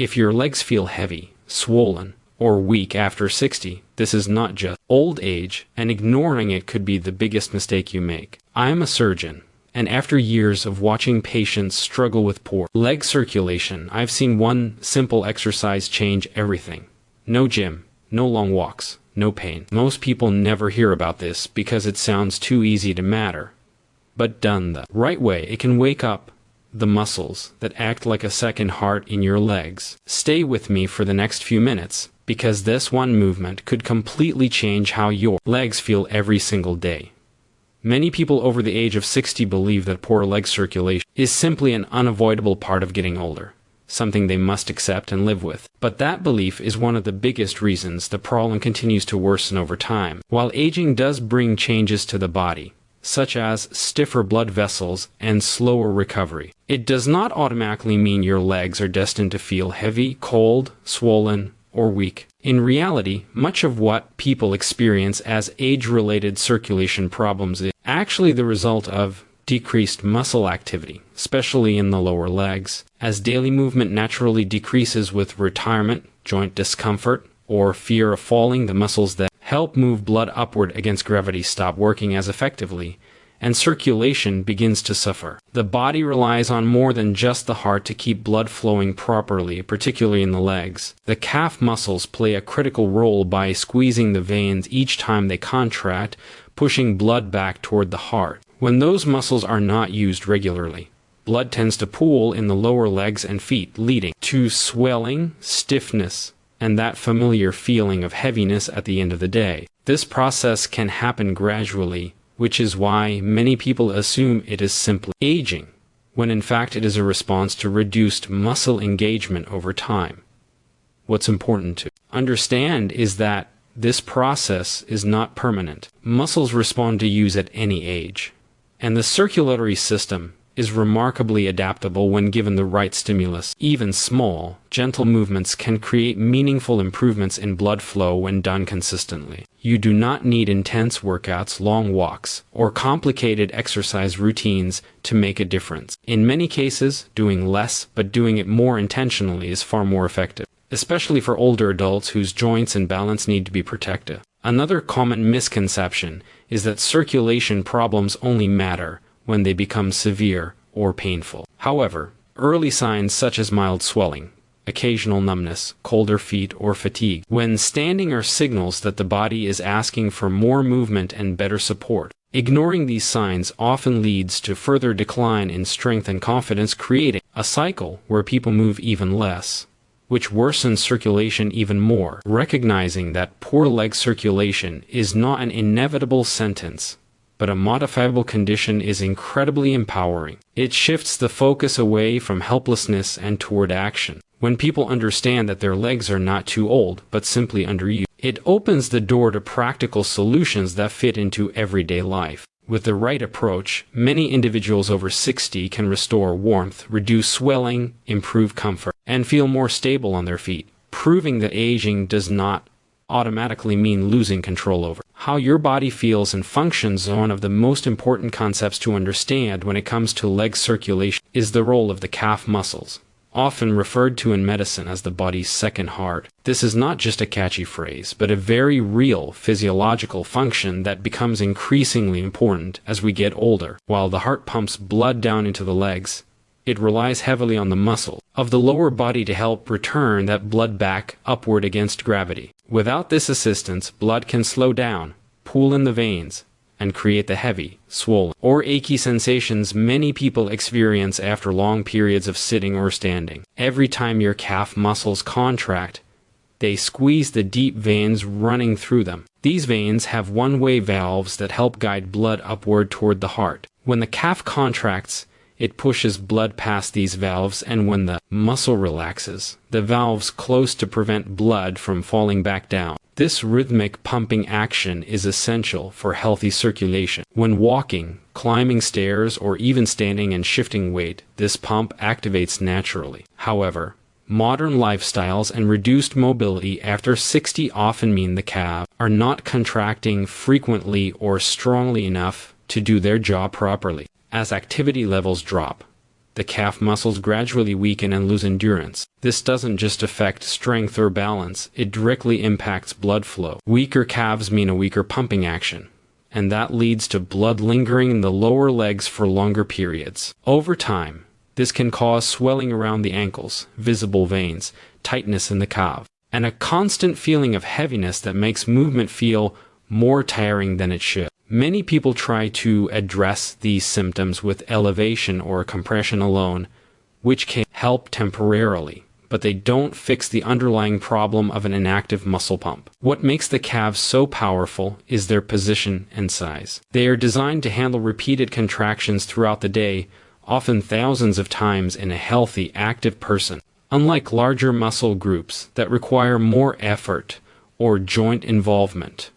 If your legs feel heavy, swollen, or weak after 60, this is not just old age, and ignoring it could be the biggest mistake you make. I am a surgeon, and after years of watching patients struggle with poor leg circulation, I've seen one simple exercise change everything. No gym, no long walks, no pain. Most people never hear about this because it sounds too easy to matter. But done the right way, it can wake up the muscles that act like a second heart in your legs. Stay with me for the next few minutes, because this one movement could completely change how your legs feel every single day. Many people over the age of 60 believe that poor leg circulation is simply an unavoidable part of getting older, something they must accept and live with. But that belief is one of the biggest reasons the problem continues to worsen over time. While aging does bring changes to the body, such as stiffer blood vessels and slower recovery, it does not automatically mean your legs are destined to feel heavy, cold, swollen, or weak. In reality, much of what people experience as age-related circulation problems is actually the result of decreased muscle activity, especially in the lower legs. As daily movement naturally decreases with retirement, joint discomfort, or fear of falling, the muscles that help move blood upward against gravity stop working as effectively, and circulation begins to suffer. The body relies on more than just the heart to keep blood flowing properly, particularly in the legs. The calf muscles play a critical role by squeezing the veins each time they contract, pushing blood back toward the heart. When those muscles are not used regularly, blood tends to pool in the lower legs and feet, leading to swelling, stiffness, and that familiar feeling of heaviness at the end of the day. This process can happen gradually, which is why many people assume it is simply aging, when in fact it is a response to reduced muscle engagement over time. What's important to understand is that this process is not permanent. Muscles respond to use at any age, and the circulatory system is remarkably adaptable when given the right stimulus. Even small, gentle movements can create meaningful improvements in blood flow when done consistently. You do not need intense workouts, long walks, or complicated exercise routines to make a difference. In many cases, doing less but doing it more intentionally is far more effective, especially for older adults whose joints and balance need to be protected. Another common misconception is that circulation problems only matter when they become severe or painful. However, early signs such as mild swelling, occasional numbness, colder feet, or fatigue when standing are signals that the body is asking for more movement and better support. Ignoring these signs often leads to further decline in strength and confidence, creating a cycle where people move even less, which worsens circulation even more. Recognizing that poor leg circulation is not an inevitable sentence, but a modifiable condition, is incredibly empowering. It shifts the focus away from helplessness and toward action. When people understand that their legs are not too old, but simply underused, it opens the door to practical solutions that fit into everyday life. With the right approach, many individuals over 60 can restore warmth, reduce swelling, improve comfort, and feel more stable on their feet, proving that aging does not automatically mean losing control over how your body feels and functions. One of the most important concepts to understand when it comes to leg circulation is the role of the calf muscles, often referred to in medicine as the body's second heart. This is not just a catchy phrase, but a very real physiological function that becomes increasingly important as we get older. While the heart pumps blood down into the legs, it relies heavily on the muscle of the lower body to help return that blood back upward against gravity. Without this assistance, blood can slow down, pool in the veins, and create the heavy, swollen, or achy sensations many people experience after long periods of sitting or standing. Every time your calf muscles contract, they squeeze the deep veins running through them. These veins have one-way valves that help guide blood upward toward the heart. When the calf contracts, it pushes blood past these valves, and when the muscle relaxes, the valves close to prevent blood from falling back down. This rhythmic pumping action is essential for healthy circulation. When walking, climbing stairs, or even standing and shifting weight, this pump activates naturally. However, modern lifestyles and reduced mobility after 60 often mean the calves are not contracting frequently or strongly enough to do their job properly. As activity levels drop, the calf muscles gradually weaken and lose endurance. This doesn't just affect strength or balance, it directly impacts blood flow. Weaker calves mean a weaker pumping action, and that leads to blood lingering in the lower legs for longer periods. Over time, this can cause swelling around the ankles, visible veins, tightness in the calf, and a constant feeling of heaviness that makes movement feel more tiring than it should. Many people try to address these symptoms with elevation or compression alone, which can help temporarily, but they don't fix the underlying problem of an inactive muscle pump. What makes the calves so powerful is their position and size. They are designed to handle repeated contractions throughout the day, often thousands of times in a healthy, active person. Unlike larger muscle groups that require more effort or joint involvement,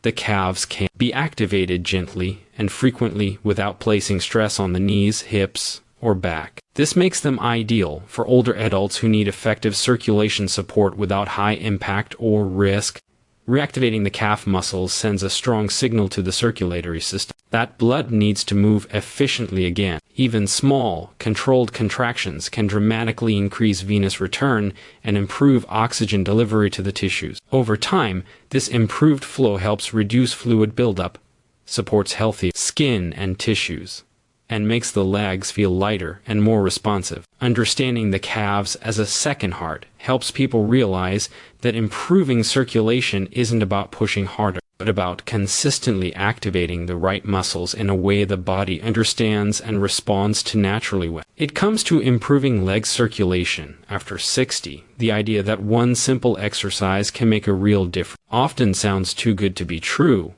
the calves can be activated gently and frequently without placing stress on the knees, hips, or back. This makes them ideal for older adults who need effective circulation support without high impact or risk. Reactivating the calf muscles sends a strong signal to the circulatory system that blood needs to move efficiently again. Even small, controlled contractions can dramatically increase venous return and improve oxygen delivery to the tissues. Over time, this improved flow helps reduce fluid buildup, supports healthy skin and tissues, and makes the legs feel lighter and more responsive. Understanding the calves as a second heart helps people realize that improving circulation isn't about pushing harder, but about consistently activating the right muscles in a way the body understands and responds to naturally with. It comes to improving leg circulation after 60. The idea that one simple exercise can make a real difference often sounds too good to be true.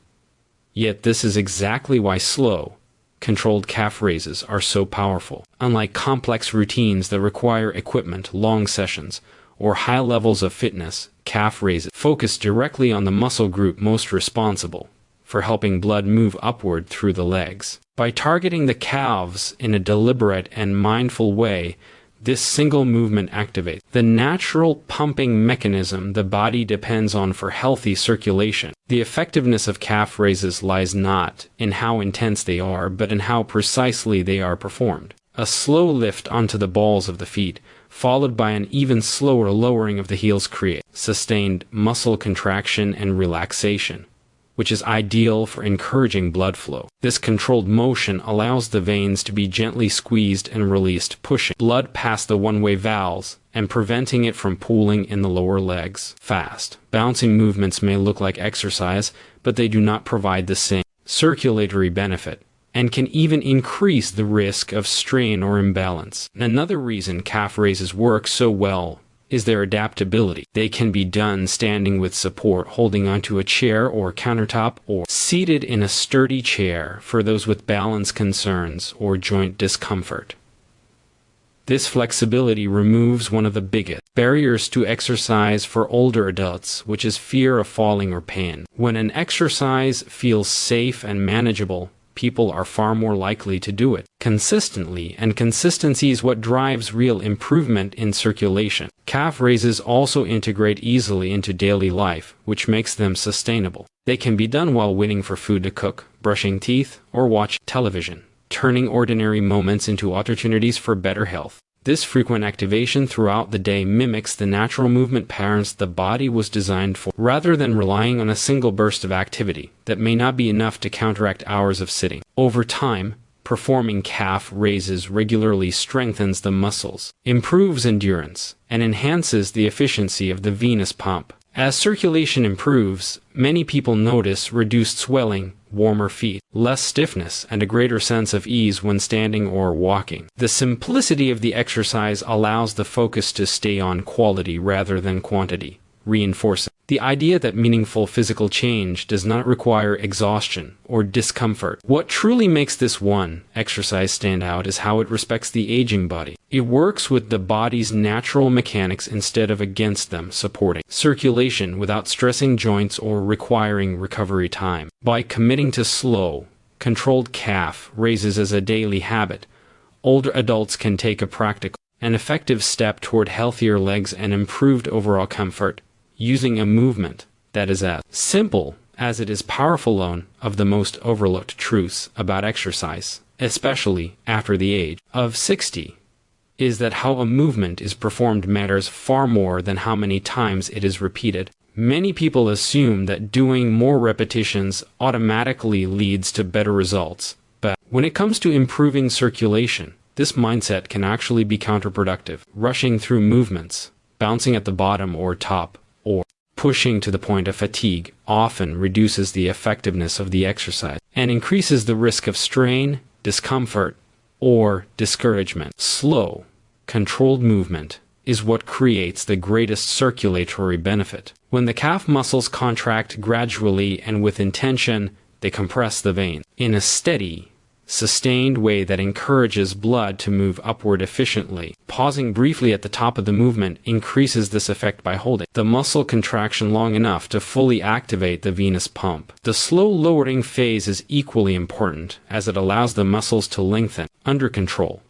Yet this is exactly why slow, controlled calf raises are so powerful. Unlike complex routines that require equipment, long sessions, or high levels of fitness, calf raises focus directly on the muscle group most responsible for helping blood move upward through the legs. By targeting the calves in a deliberate and mindful way, this single movement activates the natural pumping mechanism the body depends on for healthy circulation. The effectiveness of calf raises lies not in how intense they are, but in how precisely they are performed. A slow lift onto the balls of the feet, followed by an even slower lowering of the heels, creates sustained muscle contraction and relaxation, which is ideal for encouraging blood flow. This controlled motion allows the veins to be gently squeezed and released, pushing blood past the one-way valves and preventing it from pooling in the lower legs. Fast, bouncing movements may look like exercise, but they do not provide the same circulatory benefit and can even increase the risk of strain or imbalance. Another reason calf raises work so well is their adaptability. They can be done standing with support, holding onto a chair or countertop, or seated in a sturdy chair for those with balance concerns or joint discomfort. This flexibility removes one of the biggest barriers to exercise for older adults, which is fear of falling or pain. When an exercise feels safe and manageable, people are far more likely to do it consistently, and consistency is what drives real improvement in circulation. Calf raises also integrate easily into daily life, which makes them sustainable. They can be done while waiting for food to cook, brushing teeth, or watching television, turning ordinary moments into opportunities for better health. This frequent activation throughout the day mimics the natural movement patterns the body was designed for, rather than relying on a single burst of activity that may not be enough to counteract hours of sitting. Over time, performing calf raises regularly strengthens the muscles, improves endurance, and enhances the efficiency of the venous pump. As circulation improves, many people notice reduced swelling, warmer feet, less stiffness, and a greater sense of ease when standing or walking. The simplicity of the exercise allows the focus to stay on quality rather than quantity, reinforcing the idea that meaningful physical change does not require exhaustion or discomfort. What truly makes this one exercise stand out is how it respects the aging body. It works with the body's natural mechanics instead of against them, supporting circulation without stressing joints or requiring recovery time. By committing to slow, controlled calf raises as a daily habit, older adults can take a practical and effective step toward healthier legs and improved overall comfort, using a movement that is as simple as it is powerful. One of the most overlooked truths about exercise, especially after the age of 60, is that how a movement is performed matters far more than how many times it is repeated. Many people assume that doing more repetitions automatically leads to better results, but when it comes to improving circulation, this mindset can actually be counterproductive. Rushing through movements, bouncing at the bottom or top, or pushing to the point of fatigue often reduces the effectiveness of the exercise and increases the risk of strain, discomfort, or discouragement. Slow, controlled movement is what creates the greatest circulatory benefit. When the calf muscles contract gradually and with intention, they compress the veins in a steady, sustained way that encourages blood to move upward efficiently. Pausing briefly at the top of the movement increases this effect by holding the muscle contraction long enough to fully activate the venous pump. The slow lowering phase is equally important, as it allows the muscles to lengthen under control,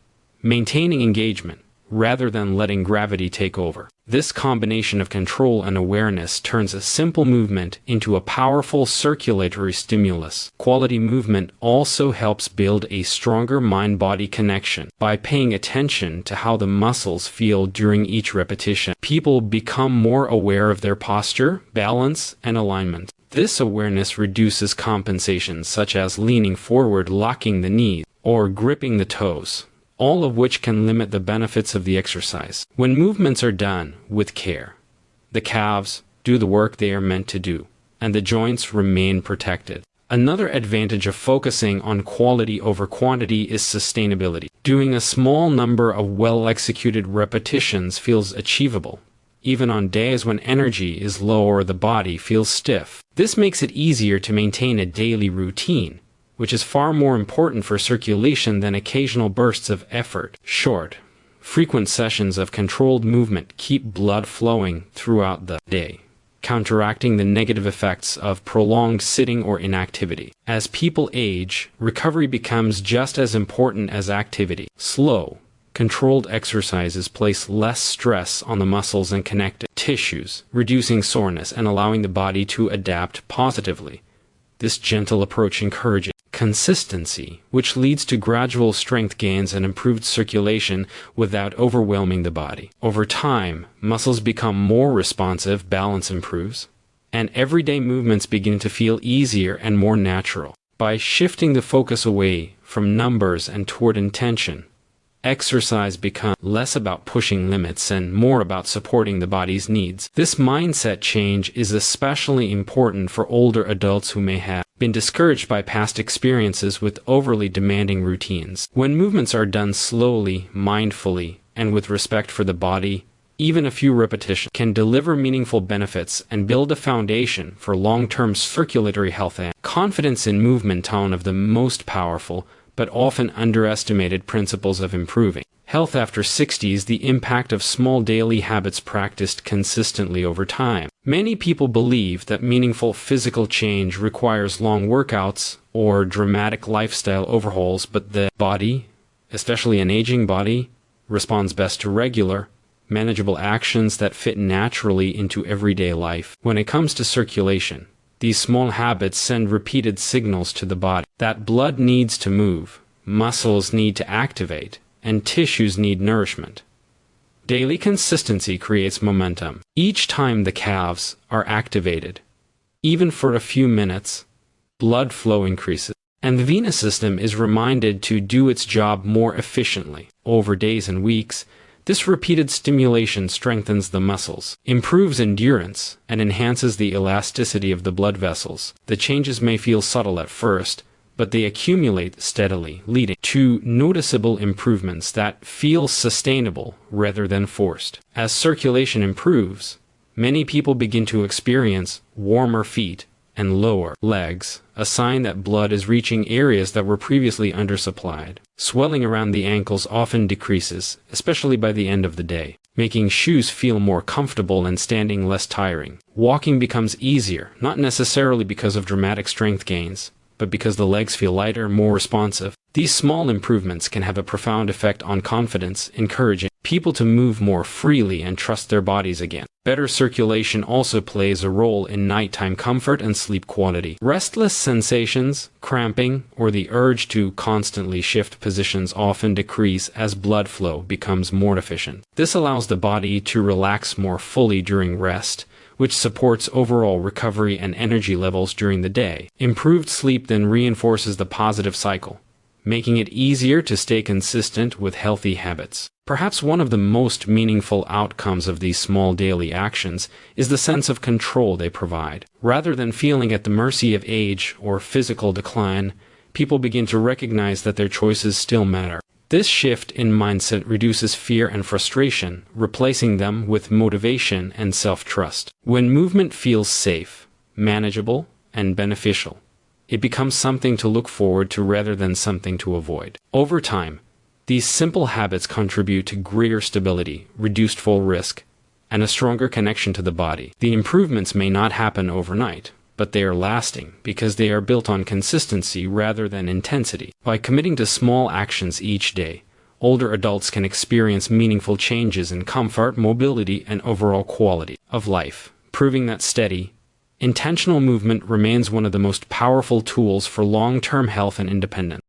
maintaining engagement rather than letting gravity take over. This combination of control and awareness turns a simple movement into a powerful circulatory stimulus. Quality movement also helps build a stronger mind-body connection. By paying attention to how the muscles feel during each repetition, people become more aware of their posture, balance, and alignment. This awareness reduces compensations such as leaning forward, locking the knees, or gripping the toes, all of which can limit the benefits of the exercise. When movements are done with care, the calves do the work they are meant to do, and the joints remain protected. Another advantage of focusing on quality over quantity is sustainability. Doing a small number of well-executed repetitions feels achievable, even on days when energy is low or the body feels stiff. This makes it easier to maintain a daily routine, which is far more important for circulation than occasional bursts of effort. Short, frequent sessions of controlled movement keep blood flowing throughout the day, counteracting the negative effects of prolonged sitting or inactivity. As people age, recovery becomes just as important as activity. Slow, controlled exercises place less stress on the muscles and connective tissues, reducing soreness and allowing the body to adapt positively. This gentle approach encourages consistency, which leads to gradual strength gains and improved circulation without overwhelming the body. Over time, muscles become more responsive, balance improves, and everyday movements begin to feel easier and more natural. By shifting the focus away from numbers and toward intention, exercise becomes less about pushing limits and more about supporting the body's needs. This mindset change is especially important for older adults who may have been discouraged by past experiences with overly demanding routines. When movements are done slowly, mindfully, and with respect for the body, even a few repetitions can deliver meaningful benefits and build a foundation for long-term circulatory health. And confidence in movement, one of the most powerful but often underestimated principles of improving health after 60 is the impact of small daily habits practiced consistently over time. Many people believe that meaningful physical change requires long workouts or dramatic lifestyle overhauls, but the body, especially an aging body, responds best to regular, manageable actions that fit naturally into everyday life. When it comes to circulation, these small habits send repeated signals to the body that blood needs to move, muscles need to activate, and tissues need nourishment. Daily consistency creates momentum. Each time the calves are activated, even for a few minutes, blood flow increases, and the venous system is reminded to do its job more efficiently. Over days and weeks, this repeated stimulation strengthens the muscles, improves endurance, and enhances the elasticity of the blood vessels. The changes may feel subtle at first, but they accumulate steadily, leading to noticeable improvements that feel sustainable rather than forced. As circulation improves, many people begin to experience warmer feet and lower legs, a sign that blood is reaching areas that were previously undersupplied. Swelling around the ankles often decreases, especially by the end of the day, making shoes feel more comfortable and standing less tiring. Walking becomes easier, not necessarily because of dramatic strength gains, but because the legs feel lighter, more responsive. These small improvements can have a profound effect on confidence, encouraging people to move more freely and trust their bodies again. Better circulation also plays a role in nighttime comfort and sleep quality. Restless sensations, cramping, or the urge to constantly shift positions often decrease as blood flow becomes more efficient. This allows the body to relax more fully during rest, which supports overall recovery and energy levels during the day. Improved sleep then reinforces the positive cycle, making it easier to stay consistent with healthy habits. Perhaps one of the most meaningful outcomes of these small daily actions is the sense of control they provide. Rather than feeling at the mercy of age or physical decline, people begin to recognize that their choices still matter. This shift in mindset reduces fear and frustration, replacing them with motivation and self-trust. When movement feels safe, manageable, and beneficial, it becomes something to look forward to rather than something to avoid. Over time, these simple habits contribute to greater stability, reduced fall risk, and a stronger connection to the body. The improvements may not happen overnight, but they are lasting because they are built on consistency rather than intensity. By committing to small actions each day, older adults can experience meaningful changes in comfort, mobility, and overall quality of life, proving that steady, intentional movement remains one of the most powerful tools for long-term health and independence.